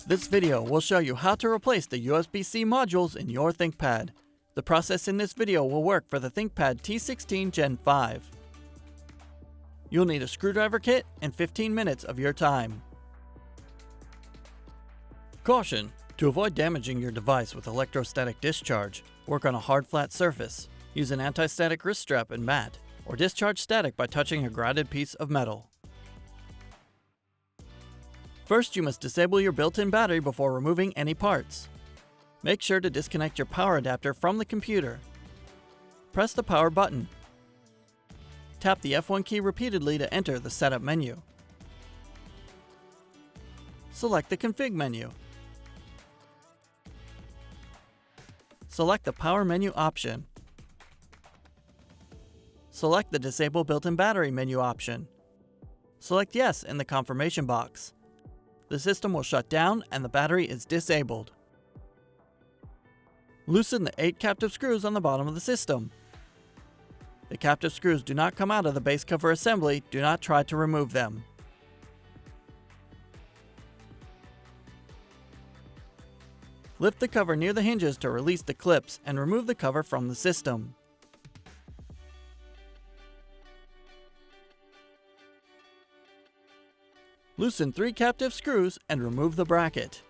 This video will show you how to replace the USB-C modules in your ThinkPad. The process in this video will work for the ThinkPad T16 Gen 5. You'll need a screwdriver kit and 15 minutes of your time. Caution! To avoid damaging your device with electrostatic discharge, work on a hard flat surface. Use an anti-static wrist strap and mat, or discharge static by touching a grounded piece of metal. First, you must disable your built-in battery before removing any parts. Make sure to disconnect your power adapter from the computer. Press the power button. Tap the F1 key repeatedly to enter the Setup menu. Select the Config menu. Select the Power menu option. Select the Disable Built-in Battery menu option. Select Yes in the confirmation box. The system will shut down and the battery is disabled. Loosen the 8 captive screws on the bottom of the system. The captive screws do not come out of the base cover assembly. Do not try to remove them. Lift the cover near the hinges to release the clips and remove the cover from the system. Loosen 3 captive screws and remove the bracket.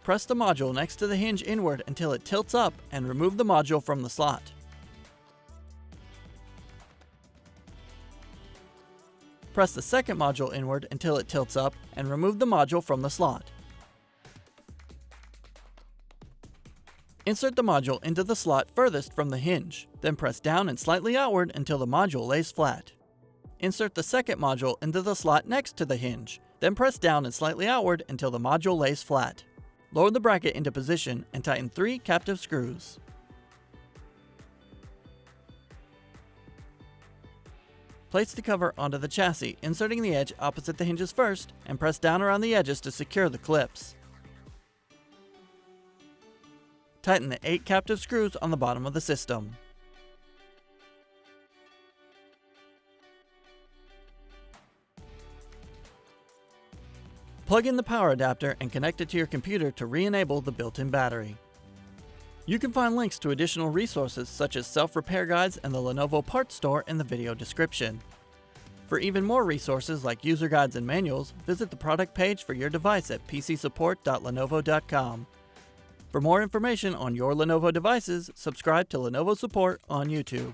Press the module next to the hinge inward until it tilts up and remove the module from the slot. Press the second module inward until it tilts up and remove the module from the slot. Insert the module into the slot furthest from the hinge, then press down and slightly outward until the module lays flat. Insert the second module into the slot next to the hinge, then press down and slightly outward until the module lays flat. Lower the bracket into position and tighten 3 captive screws. Place the cover onto the chassis, inserting the edge opposite the hinges first, and press down around the edges to secure the clips. Tighten the 8 captive screws on the bottom of the system. Plug in the power adapter and connect it to your computer to re-enable the built-in battery. You can find links to additional resources such as self-repair guides and the Lenovo parts store in the video description. For even more resources like user guides and manuals, visit the product page for your device at pcsupport.lenovo.com. For more information on your Lenovo devices, subscribe to Lenovo Support on YouTube.